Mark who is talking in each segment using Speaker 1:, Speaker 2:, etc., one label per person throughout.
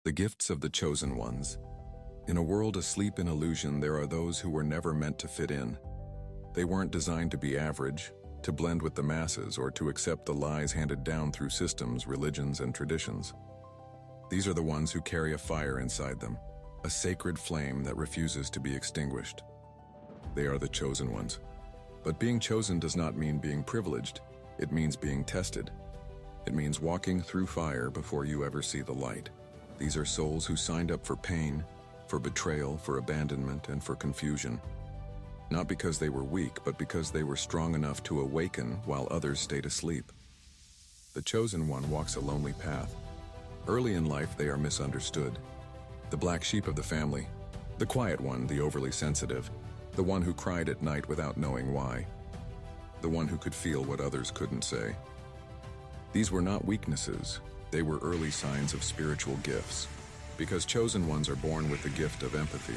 Speaker 1: The gifts of the chosen ones. In a world asleep in illusion, there are those who were never meant to fit in. They weren't designed to be average, to blend with the masses, or to accept the lies handed down through systems, religions, and traditions. These are the ones who carry a fire inside them, a sacred flame that refuses to be extinguished. They are the chosen ones. But being chosen does not mean being privileged. It means being tested. It means walking through fire before you ever see the light. These are souls who signed up for pain, for betrayal, for abandonment, and for confusion. Not because they were weak, but because they were strong enough to awaken while others stayed asleep. The chosen one walks a lonely path. Early in life, they are misunderstood. The black sheep of the family, the quiet one, the overly sensitive, the one who cried at night without knowing why, the one who could feel what others couldn't say. These were not weaknesses, they were early signs of spiritual gifts. Because chosen ones are born with the gift of empathy,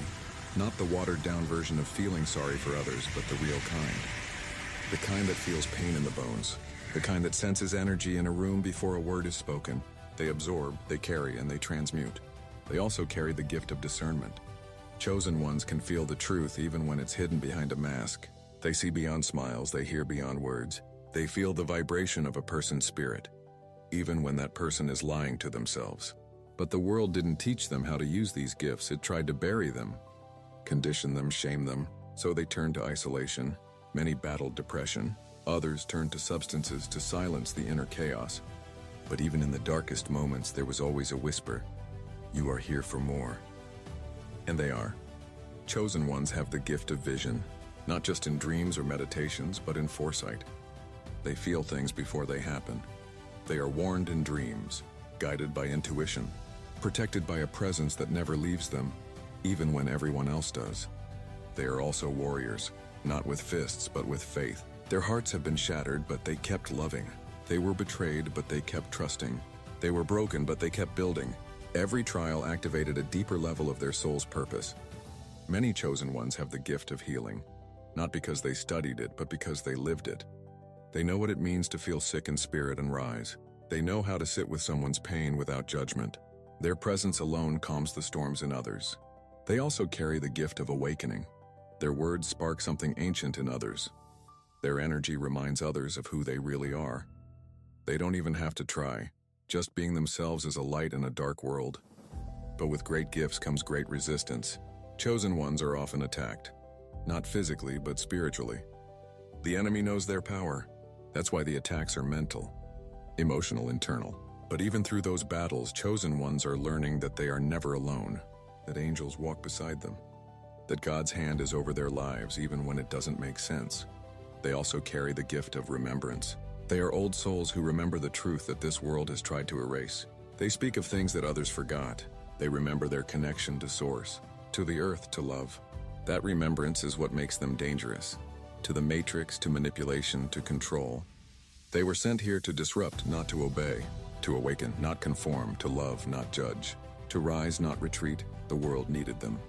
Speaker 1: not the watered-down version of feeling sorry for others, but the real kind. The kind that feels pain in the bones, the kind that senses energy in a room before a word is spoken. They absorb, they carry, and they transmute. They also carry the gift of discernment. Chosen ones can feel the truth even when it's hidden behind a mask. They see beyond smiles, they hear beyond words. They feel the vibration of a person's spirit, even when that person is lying to themselves. But the world didn't teach them how to use these gifts. It tried to bury them, condition them, shame them. So they turned to isolation. Many battled depression. Others turned to substances to silence the inner chaos. But even in the darkest moments, there was always a whisper. You are here for more. And they are. Chosen ones have the gift of vision, not just in dreams or meditations, but in foresight. They feel things before they happen. They are warned in dreams, guided by intuition, protected by a presence that never leaves them, even when everyone else does. They are also warriors, not with fists, but with faith. Their hearts have been shattered, but they kept loving. They were betrayed, but they kept trusting. They were broken, but they kept building. Every trial activated a deeper level of their soul's purpose. Many chosen ones have the gift of healing, not because they studied it, but because they lived it. They know what it means to feel sick in spirit and rise. They know how to sit with someone's pain without judgment. Their presence alone calms the storms in others. They also carry the gift of awakening. Their words spark something ancient in others. Their energy reminds others of who they really are. They don't even have to try. Just being themselves is a light in a dark world. But with great gifts comes great resistance. Chosen ones are often attacked. Not physically, but spiritually. The enemy knows their power. That's why the attacks are mental, emotional, internal. But even through those battles, chosen ones are learning that they are never alone, that angels walk beside them, that God's hand is over their lives even when it doesn't make sense. They also carry the gift of remembrance. They are old souls who remember the truth that this world has tried to erase. They speak of things that others forgot. They remember their connection to Source, to the earth, to love. That remembrance is what makes them dangerous. To the matrix, to manipulation, to control. They were sent here to disrupt, not to obey, to awaken, not conform, to love, not judge, to rise, not retreat. The world needed them.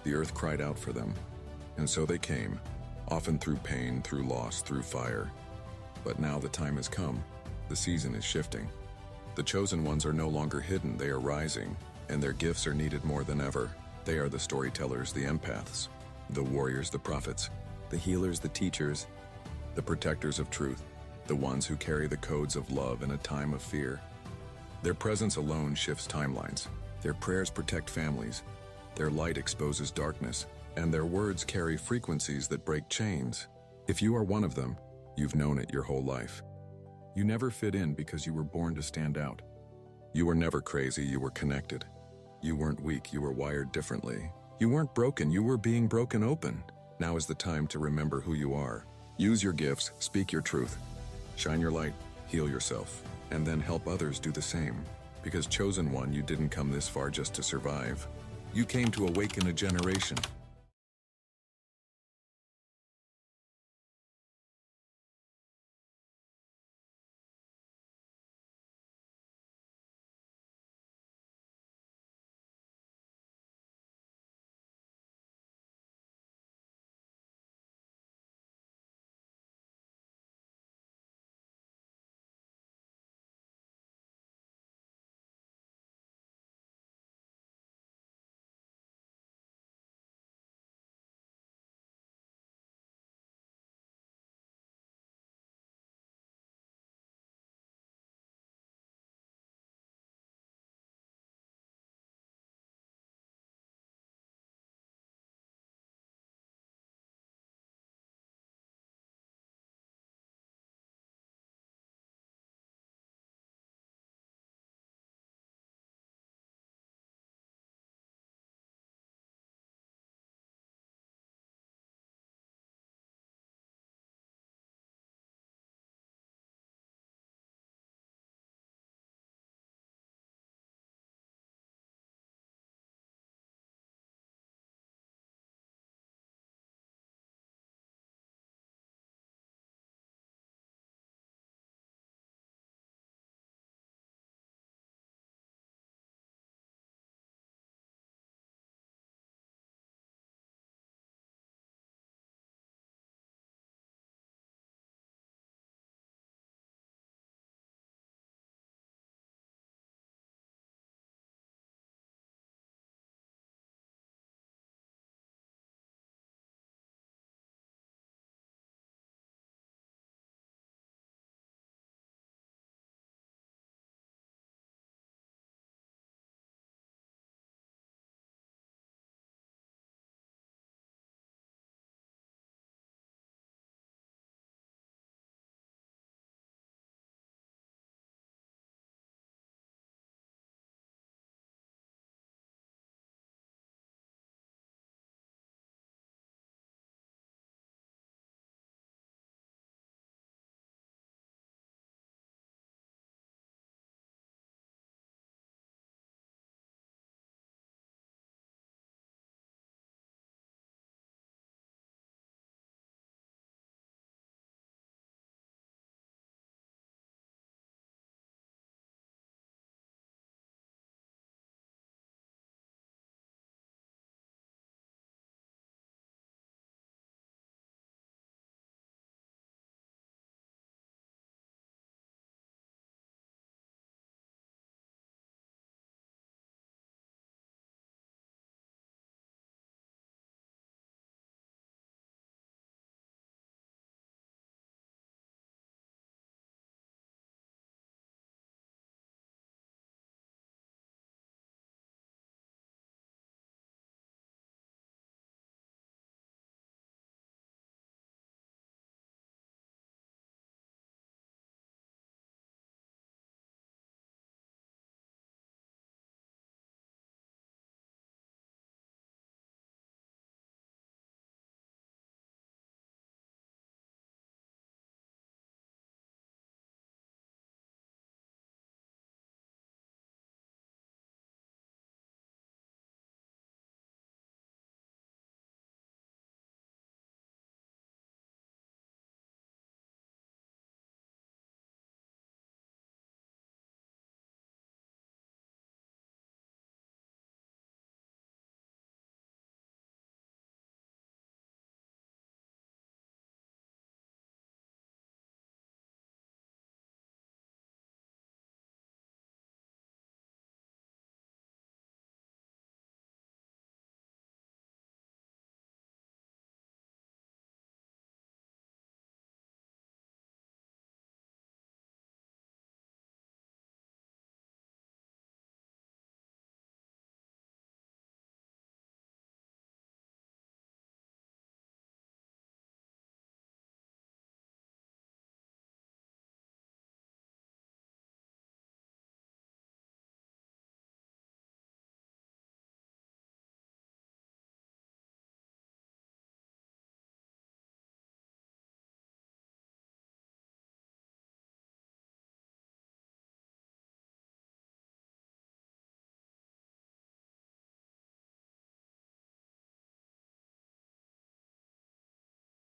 Speaker 1: The earth cried out for them. And so they came, often through pain, through loss, through fire. But now the time has come. The season is shifting. The chosen ones are no longer hidden, they are rising, and their gifts are needed more than ever. They are the storytellers, the empaths, the warriors, the prophets, the healers, the teachers, the protectors of truth, the ones who carry the codes of love in a time of fear. Their presence alone shifts timelines. Their prayers protect families. Their light exposes darkness, and their words carry frequencies that break chains. If you are one of them, you've known it your whole life. You never fit in because you were born to stand out. You were never crazy, you were connected. You weren't weak, you were wired differently. You weren't broken, you were being broken open. Now is the time to remember who you are. Use your gifts, speak your truth. Shine your light, heal yourself, and then help others do the same. Because chosen one, you didn't come this far just to survive. You came to awaken a generation.